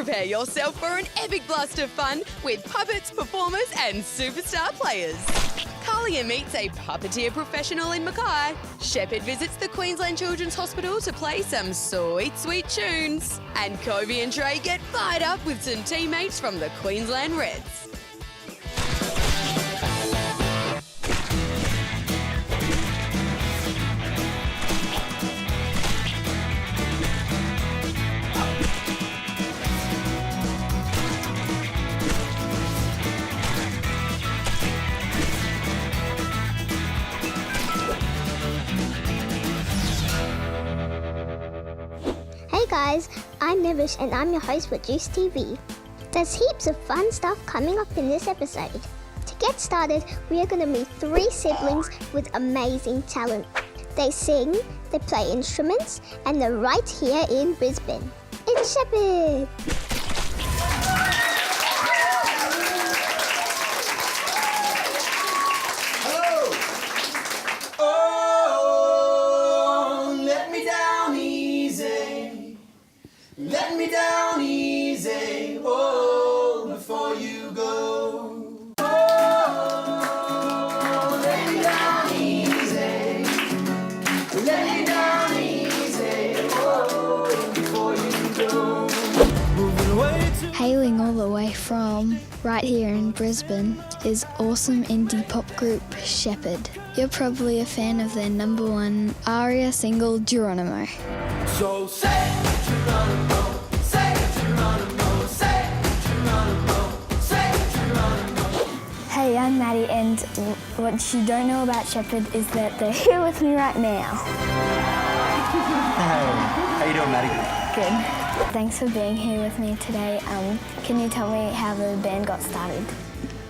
Prepare yourself for an epic blast of fun with puppets, performers and superstar players. KOALIA meets a puppeteer professional in Mackay. Sheppard visits the Queensland Children's Hospital to play some sweet, sweet tunes. And Kobe and Trey get fired up with some teammates from the QLD Reds. Hey guys, I'm Nivish and I'm your host for Juice TV. There's heaps of fun stuff coming up in this episode. To get started, we are going to meet 3 siblings with amazing talent. They sing, they play instruments, and they're right here in Brisbane. It's Sheppard! Let me down easy, oh, before you go. Oh, let me down easy. Let me down easy, oh, before you go. Moving away to... Hailing all the way from right here in Brisbane is awesome indie pop group Sheppard. You're probably a fan of their #1 ARIA single Geronimo. So say Geronimo, say Geronimo, say Geronimo, say Geronimo. Hey, I'm Maddie, and what you don't know about Sheppard is that they're here with me right now. Hey, how you doing, Maddie? Good. Thanks for being here with me today. Can you tell me how the band got started?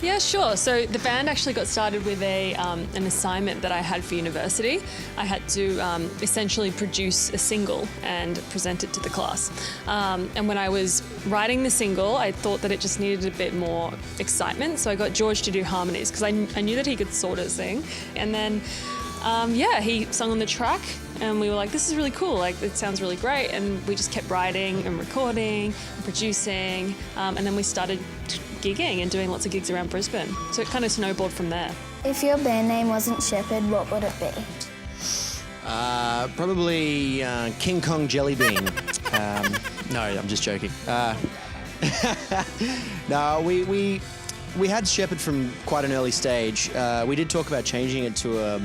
Yeah, sure. So the band actually got started with an assignment that I had for university. I had to essentially produce a single and present it to the class. And when I was writing the single, I thought that it just needed a bit more excitement. So I got George to do harmonies because I knew that he could sort of sing. And then, he sung on the track and we were like, this is really cool. Like, it sounds really great. And we just kept writing and recording and producing. And then we started gigging and doing lots of gigs around Brisbane. So it kind of snowballed from there. If your band name wasn't Sheppard, what would it be? Probably King Kong Jelly Bean. No, I'm just joking. No, we had Sheppard from quite an early stage. We did talk about changing it to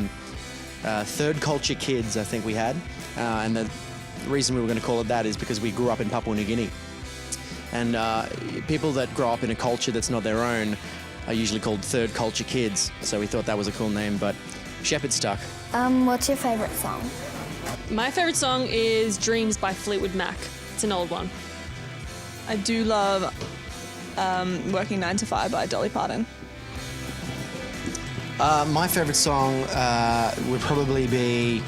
Third Culture Kids, I think we had. And the reason we were going to call it that is because we grew up in Papua New Guinea. And people that grow up in a culture that's not their own are usually called Third Culture Kids. So we thought that was a cool name, but Sheppard stuck. What's your favourite song? My favourite song is Dreams by Fleetwood Mac. It's an old one. I do love Working 9 to 5 by Dolly Parton. My favourite song would probably be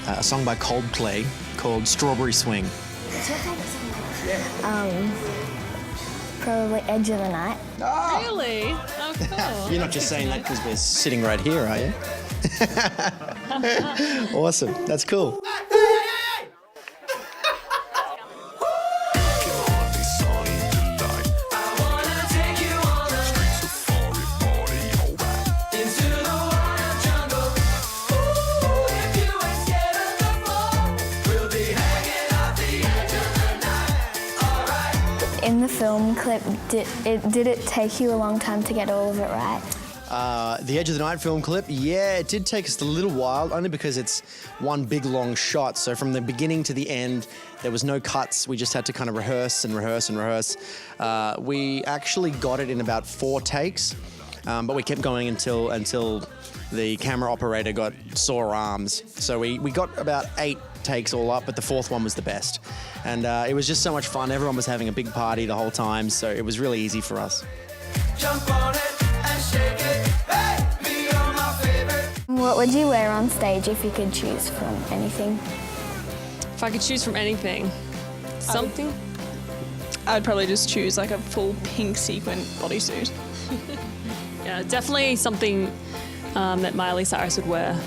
a song by Coldplay called Strawberry Swing. What's your favourite song? Probably Edge of the Night. Oh. Really? Oh, cool. You're not just saying that because we're sitting right here, are you? Awesome. That's cool. In the film clip, did it take you a long time to get all of it right? The Edge of the Night film clip, yeah, it did take us a little while, only because it's one big long shot. So from the beginning to the end, there was no cuts. We just had to kind of rehearse and rehearse and rehearse. We actually got it in about 4 takes, but we kept going until the camera operator got sore arms. So we got about 8 takes all up, but the 4th one was the best. And it was just so much fun. Everyone was having a big party the whole time, so it was really easy for us. Jump on it and shake it, hey, be on my favorite. What would you wear on stage if you could choose from anything? If I could choose from anything, something? I'd probably just choose like a full pink sequin bodysuit. Yeah, definitely something that Miley Cyrus would wear.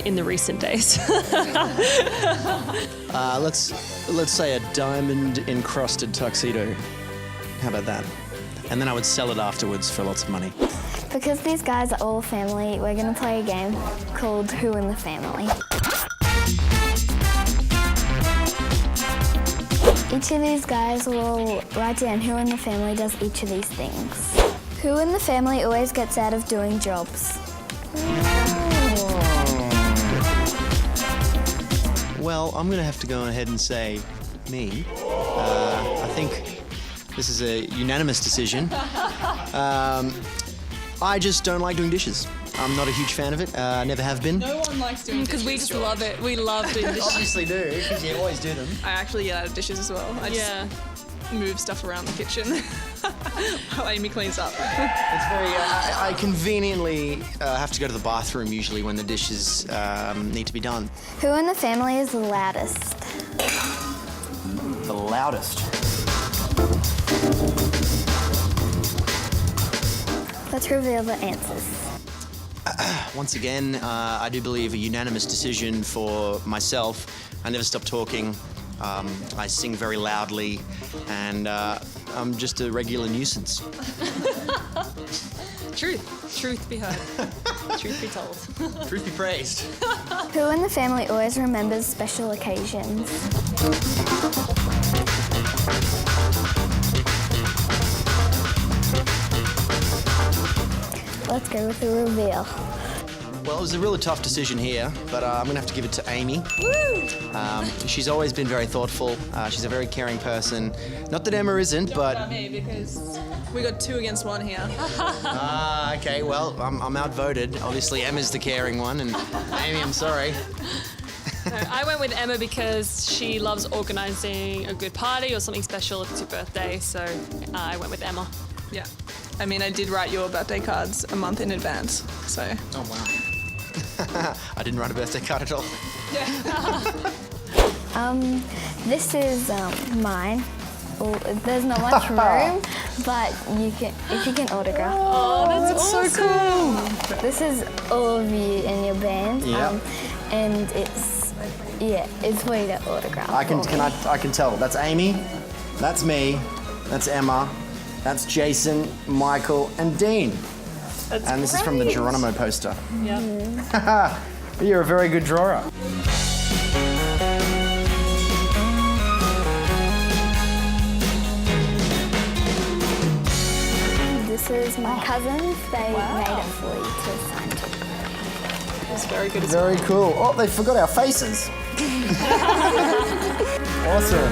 in the recent days. Let's say a diamond encrusted tuxedo. How about that? And then I would sell it afterwards for lots of money. Because these guys are all family, we're going to play a game called Who in the Family. Each of these guys will write down who in the family does each of these things. Who in the family always gets out of doing jobs? Well, I'm going to have to go ahead and say me. I think this is a unanimous decision. I just don't like doing dishes. I'm not a huge fan of it. Never have been. No one likes doing dishes. Because we just love it. We love doing dishes. Obviously do, because you always do them. I actually get out of dishes as well. I just move stuff around the kitchen while Amy cleans up. It's very. I conveniently have to go to the bathroom usually when the dishes need to be done. Who in the family is the loudest? The loudest. Let's reveal the answers. Once again, I do believe a unanimous decision for myself. I never stop talking. I sing very loudly, and I'm just a regular nuisance. Truth be heard. Truth be told. Truth be praised. Who in the family always remembers special occasions? Let's go with the reveal. Well, it was a really tough decision here, but I'm going to have to give it to Amy. She's always been very thoughtful. She's a very caring person. Not that Emma isn't, but... Me, because we got 2 against 1 here. Okay, well, I'm outvoted. Obviously, Emma's the caring one, and Amy, I'm sorry. No, I went with Emma because she loves organising a good party or something special if it's your birthday, so I went with Emma. Yeah. I mean, I did write your birthday cards a month in advance, so... Oh, wow. I didn't write a birthday card at all. This is mine. Well, there's not much room, but if you can autograph. Oh, that's so cool. This is all of you in your band. Yeah. And it's for you to autograph. I can tell. That's Amy, that's me, that's Emma, that's Jason, Michael, and Dean. And this is from the Geronimo poster. Yeah. You're a very good drawer. This is my cousins. They made it for you to sign to. It's very good. Very cool. Oh, they forgot our faces. Awesome.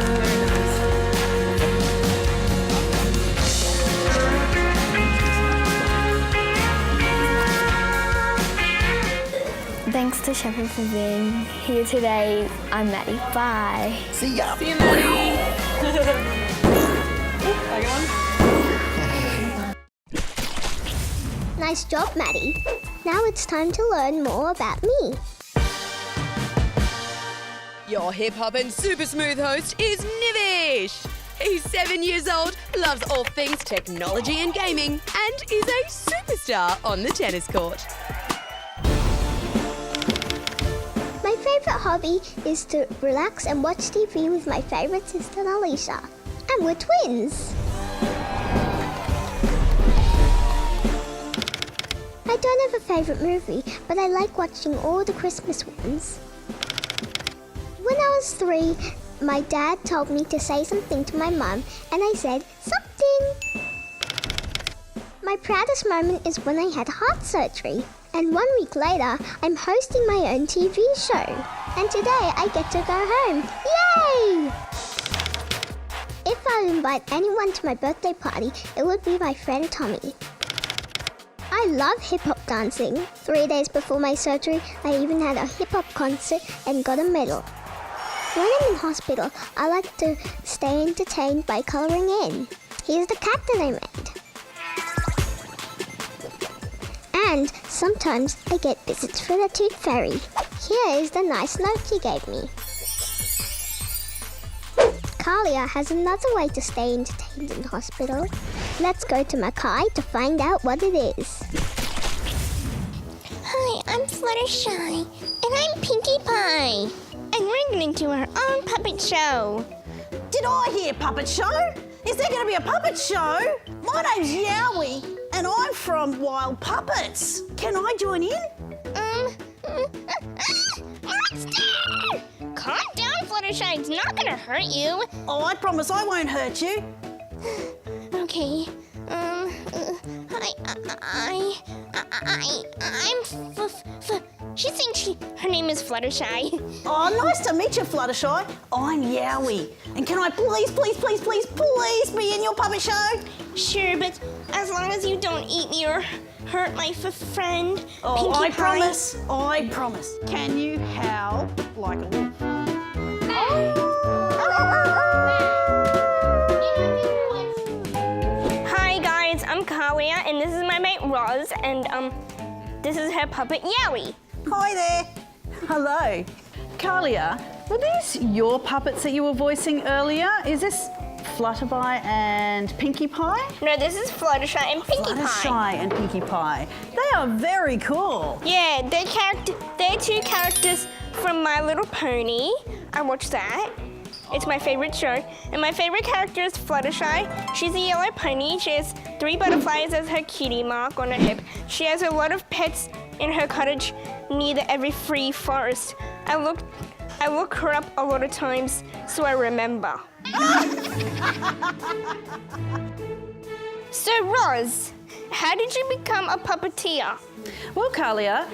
Thanks to Sheppard for being here today. I'm Maddie. Bye. See ya. See you, Maddie. Nice job, Maddie. Now it's time to learn more about me. Your hip hop and super smooth host is Nivish. He's 7 years old, loves all things technology and gaming, and is a superstar on the tennis court. My favourite hobby is to relax and watch TV with my favourite sister, Alicia. And we're twins. I don't have a favourite movie, but I like watching all the Christmas ones. When I was 3, my dad told me to say something to my mum, and I said, something. My proudest moment is when I had heart surgery. And 1 week later, I'm hosting my own TV show. And today I get to go home. Yay! If I invite anyone to my birthday party, it would be my friend Tommy. I love hip-hop dancing. 3 days before my surgery, I even had a hip-hop concert and got a medal. When I'm in hospital, I like to stay entertained by colouring in. Here's the cat that I made. And sometimes I get visits from the Tooth Fairy. Here is the nice note he gave me. KOALIA has another way to stay entertained in hospital. Let's go to Mackay to find out what it is. Hi, I'm Fluttershy. And I'm Pinkie Pie. And we're going to do our own puppet show. Did I hear puppet show? Is there going to be a puppet show? My name's Yowie, and I'm from Wild Puppets. Can I join in? Monster! Calm down, Fluttershy. It's not gonna hurt you. Oh, I promise I won't hurt you. Okay. She thinks her name is Fluttershy. Oh, nice to meet you, Fluttershy. I'm Yowie. And can I please be in your puppet show? Sure, but as long as you don't eat me or hurt my friend, Oh, Pinkie I Pie. promise. Can you howl like a wolf? Hi guys, I'm KOALIA and this is my mate Roz and this is her puppet Yowie. Hi there. Hello. KOALIA, were these your puppets that you were voicing earlier? Is this Flutterby and Pinkie Pie? No, this is Fluttershy and Pinkie Pie. Fluttershy and Pinkie Pie. They are very cool. Yeah, they're two characters from My Little Pony. I watched that. It's my favorite show. And my favorite character is Fluttershy. She's a yellow pony. She has 3 butterflies as her cutie mark on her hip. She has a lot of pets in her cottage near the Everfree Forest. I look her up a lot of times so I remember. So Roz, how did you become a puppeteer? Well, KOALIA,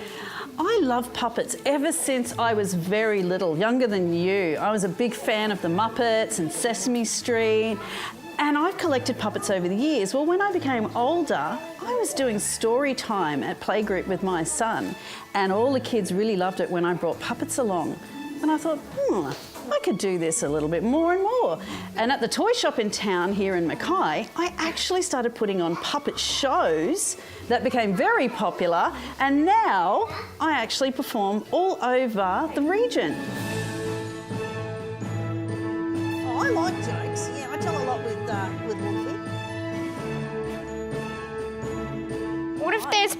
I love puppets ever since I was very little, younger than you. I was a big fan of the Muppets and Sesame Street, and I've collected puppets over the years. Well, when I became older, I was doing story time at playgroup with my son, and all the kids really loved it when I brought puppets along. And I thought, I could do this a little bit more and more. And at the toy shop in town here in Mackay, I actually started putting on puppet shows that became very popular, and now I actually perform all over the region. Oh, I like jokes. Yeah, I tell a lot with Wolfie. What if there's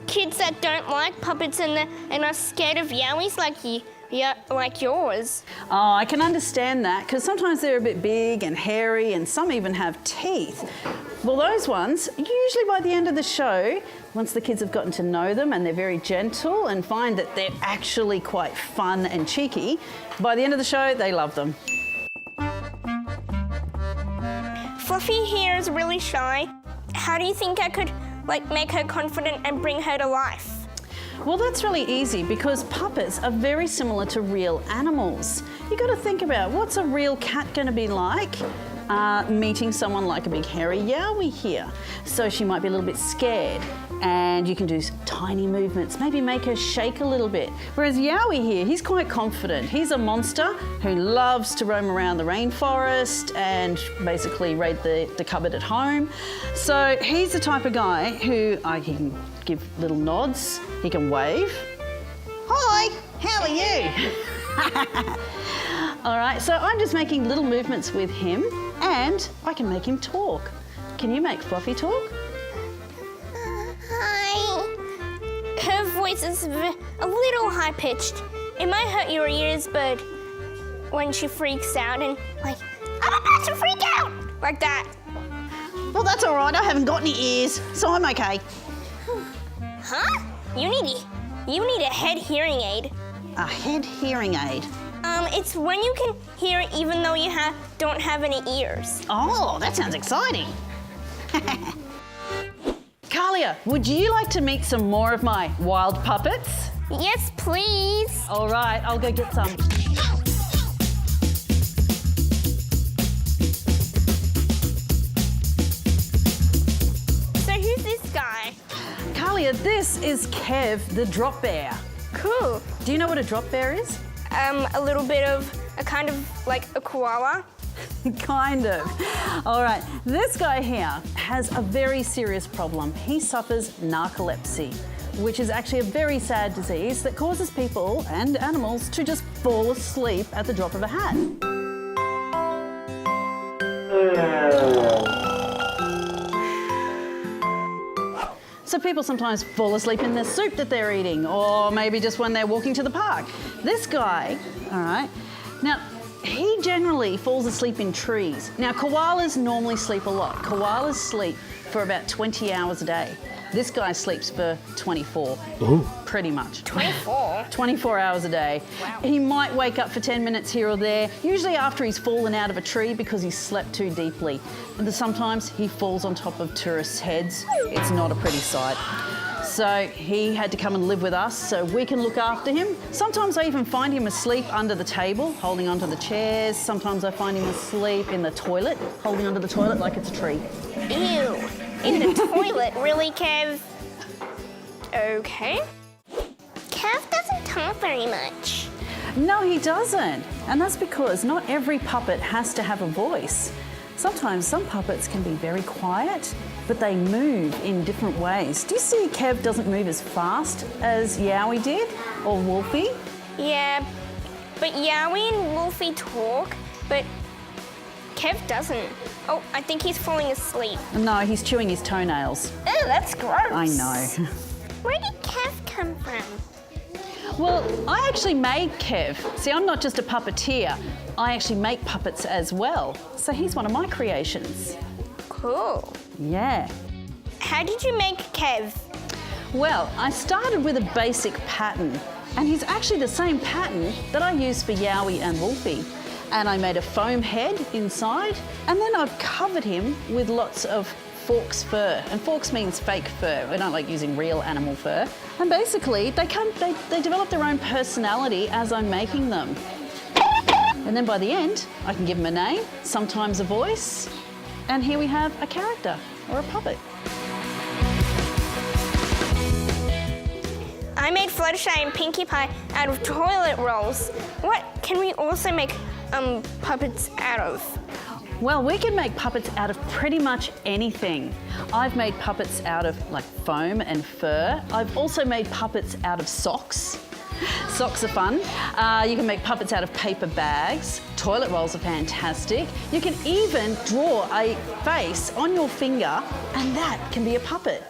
kids that don't like puppets and are scared of yowies like you? Yeah, like yours. Oh, I can understand that, because sometimes they're a bit big and hairy and some even have teeth. Well, those ones, usually by the end of the show, once the kids have gotten to know them and they're very gentle and find that they're actually quite fun and cheeky, by the end of the show, they love them. Fluffy here is really shy. How do you think I could make her confident and bring her to life? Well, that's really easy, because puppets are very similar to real animals. You got to think about, what's a real cat going to be like? Meeting someone like a big hairy yowie here. So she might be a little bit scared, and you can do tiny movements, maybe make her shake a little bit. Whereas Yowie here, he's quite confident. He's a monster who loves to roam around the rainforest and basically raid the cupboard at home. So he's the type of guy who he can give little nods, he can wave. Hi, how are you? All right, so I'm just making little movements with him, and I can make him talk. Can you make Fluffy talk? Hi. Her voice is a little high-pitched. It might hurt your ears, but when she freaks out and I'm about to freak out, like that. Well, that's all right, I haven't got any ears, so I'm okay. Huh? You need a head hearing aid. A head hearing aid? It's when you can hear even though you don't have any ears. Oh, that sounds exciting. KOALIA, would you like to meet some more of my wild puppets? Yes, please. All right, I'll go get some. So who's this guy? KOALIA, this is Kev the drop bear. Cool. Do you know what a drop bear is? A little bit of a kind of like a koala. Kind of. All right, this guy here has a very serious problem. He suffers narcolepsy, which is actually a very sad disease that causes people and animals to just fall asleep at the drop of a hat. So people sometimes fall asleep in the soup that they're eating, or maybe just when they're walking to the park. This guy, all right, now he generally falls asleep in trees. Now koalas normally sleep a lot. Koalas sleep for about 20 hours a day. This guy sleeps for 24, pretty much. 24? 24 hours a day. Wow. He might wake up for 10 minutes here or there, usually after he's fallen out of a tree because he's slept too deeply. And then sometimes he falls on top of tourists' heads. It's not a pretty sight. So he had to come and live with us so we can look after him. Sometimes I even find him asleep under the table, holding onto the chairs. Sometimes I find him asleep in the toilet, holding onto the toilet like it's a tree. Ew. In the toilet, really, Kev? Okay. Kev doesn't talk very much. No, he doesn't. And that's because not every puppet has to have a voice. Sometimes some puppets can be very quiet, but they move in different ways. Do you see Kev doesn't move as fast as Yowie did, or Wolfie? Yeah, but Yowie and Wolfie talk, but Kev doesn't. Oh, I think he's falling asleep. No, he's chewing his toenails. Oh, that's gross. I know. Where did Kev come from? Well, I actually made Kev. See, I'm not just a puppeteer. I actually make puppets as well. So he's one of my creations. Cool. Yeah. How did you make Kev? Well, I started with a basic pattern, and he's actually the same pattern that I used for Yowie and Wolfie. And I made a foam head inside, and then I've covered him with lots of Forks fur. And Forks means fake fur. We don't like using real animal fur. And basically, they develop their own personality as I'm making them. And then by the end, I can give them a name, sometimes a voice, and here we have a character or a puppet. I made Fluttershy and Pinkie Pie out of toilet rolls. What can we also make puppets out of? Well, we can make puppets out of pretty much anything. I've made puppets out of like foam and fur. I've also made puppets out of socks. Socks are fun. You can make puppets out of paper bags. Toilet rolls are fantastic. You can even draw a face on your finger, and that can be a puppet.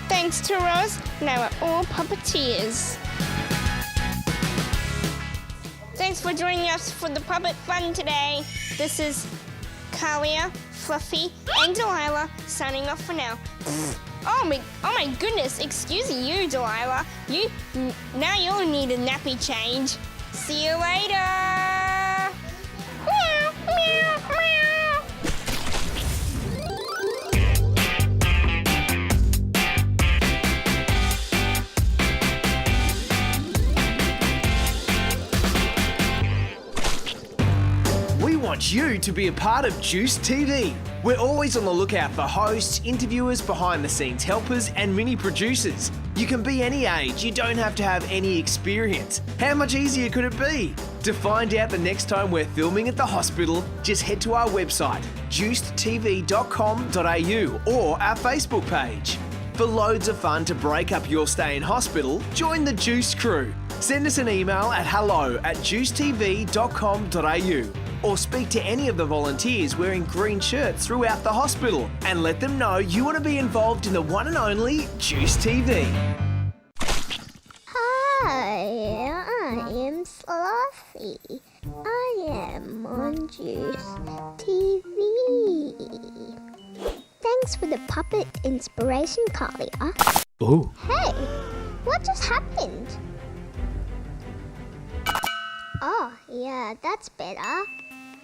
Thanks to Rose, now we're all puppeteers. Thanks for joining us for the puppet fun today. This is KOALIA, Fluffy, and Delilah signing off for now. Oh my goodness! Excuse you, Delilah. Now you'll need a nappy change. See you later. Meow, meow, meow. We want you to be a part of Juice TV. We're always on the lookout for hosts, interviewers, behind-the-scenes helpers, and mini producers. You can be any age, you don't have to have any experience. How much easier could it be? To find out the next time we're filming at the hospital, just head to our website, juicedtv.com.au, or our Facebook page. For loads of fun to break up your stay in hospital, join the Juice crew. Send us an email at hello@juicetv.com.au. Or speak to any of the volunteers wearing green shirts throughout the hospital and let them know you want to be involved in the one and only Juice TV. Hi, I am Fluffy. I am on Juice TV. Thanks for the puppet inspiration, KOALIA. Oh. Hey, what just happened? Oh, yeah, that's better.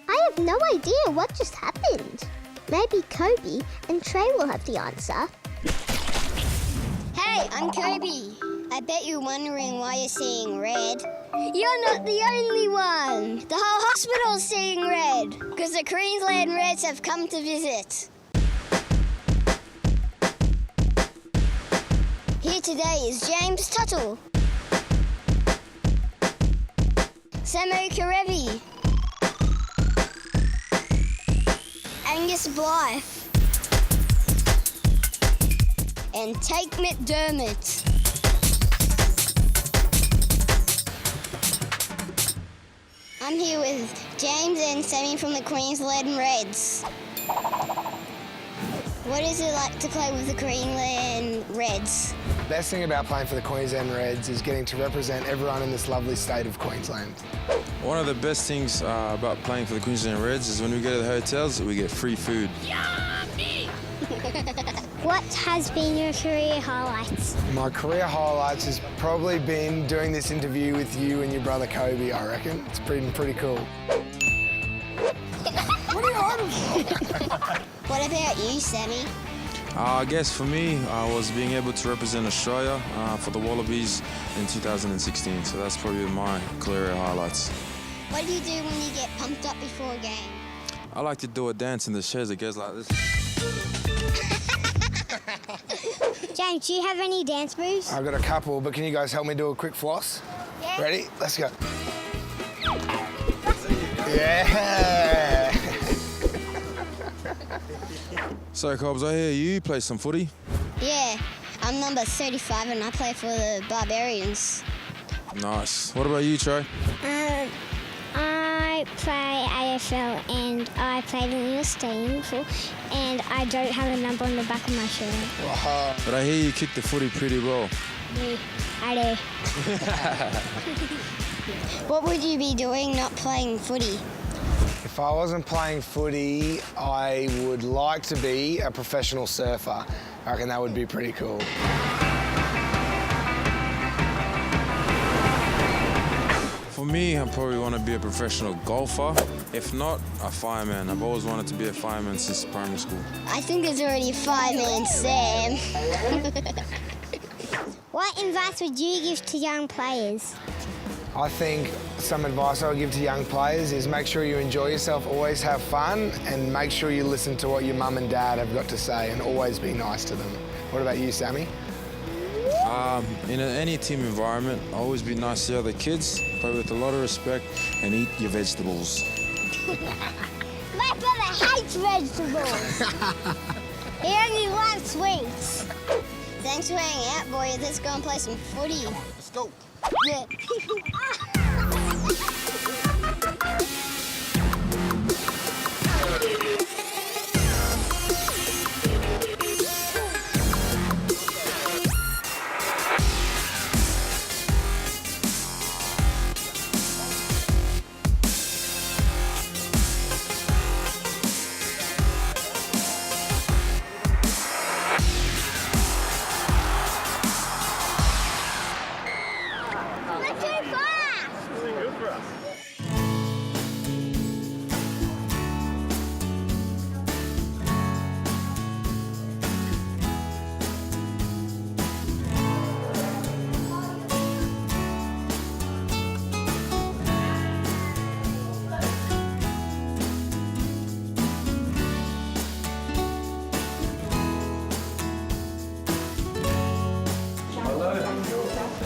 I have no idea what just happened. Maybe Kobe and Trey will have the answer. Hey, I'm Kobe. I bet you're wondering why you're seeing red. You're not the only one. The whole hospital's seeing red because the Queensland Reds have come to visit. Here today is James Tuttle, Samo Karevi, Angus Blythe, and take McDermott. I'm here with James and Sammy from the Queensland Reds. What is it like to play with the Queensland Reds? The best thing about playing for the Queensland Reds is getting to represent everyone in this lovely state of Queensland. One of the best things about playing for the Queensland Reds is when we go to the hotels, we get free food. Yummy! What has been your career highlights? My career highlights has probably been doing this interview with you and your brother Kobe, I reckon. It's been pretty cool. What are you hiding for? What about you, Sammy? I guess for me, was being able to represent Australia for the Wallabies in 2016. So that's probably my career highlights. What do you do when you get pumped up before a game? I like to do a dance in the chairs that goes like this. James, do you have any dance moves? I've got a couple, but can you guys help me do a quick floss? Yeah. Ready? Let's go. Yeah! So, Cobbs, I hear you play some footy. Yeah, I'm number 35 and I play for the Barbarians. Nice. What about you, Trey? I play AFL and I played in the stadium before, and I don't have a number on the back of my shirt. Wow. But I hear you kick the footy pretty well. Yeah, I do. What would you be doing not playing footy? If I wasn't playing footy, I would like to be a professional surfer. I reckon that would be pretty cool. For me, I probably want to be a professional golfer. If not, a fireman. I've always wanted to be a fireman since primary school. I think there's already a fireman, Sam. What advice would you give to young players? I think some advice I would give to young players is make sure you enjoy yourself, always have fun, and make sure you listen to what your mum and dad have got to say and always be nice to them. What about you, Sammy? In any team environment, always be nice to the other kids, play with a lot of respect, and eat your vegetables. My brother hates vegetables. He only loves sweets. Thanks for hanging out, boys. Let's go and play some footy. Let's go. Yeah.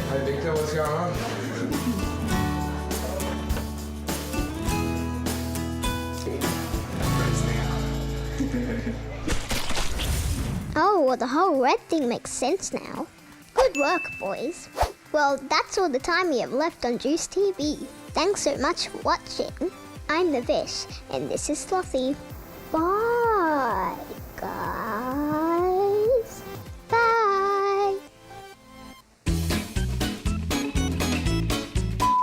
Hey, Victor, what's going on? Oh, well, the whole red thing makes sense now. Good work, boys. Well, that's all the time we have left on Juice TV. Thanks so much for watching. I'm Navish, and this is Slothy. Bye, guys. Bye.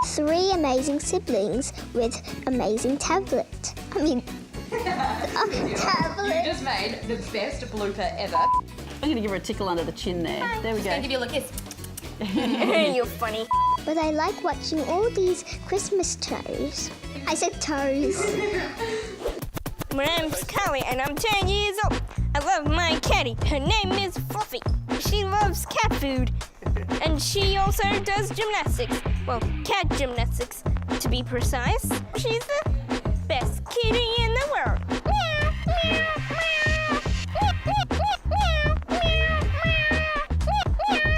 3 amazing siblings with amazing tablet. Tablet. You just made the best blooper ever. I'm going to give her a tickle under the chin there. There we go. Just gonna give you a little kiss. You're funny. But I like watching all these Christmas toes. I said toes. My name's Callie and I'm 10 years old. I love my catty. Her name is Fluffy. She loves cat food. And she also does gymnastics. Well, cat gymnastics, to be precise. She's the best kitty in the world. Meow, meow, meow. Meow, meow, meow, meow, meow, meow.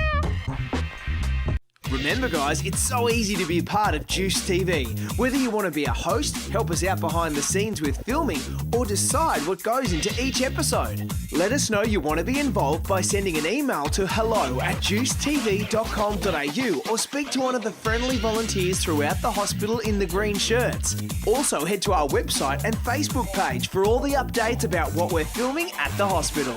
Remember guys, it's so easy to be a part of Juice TV. Whether you want to be a host, help us out behind the scenes with filming, or decide what goes into each episode. Let us know you want to be involved by sending an email to hello@juicetv.com.au or speak to one of the friendly volunteers throughout the hospital in the green shirts. Also head to our website and Facebook page for all the updates about what we're filming at the hospital.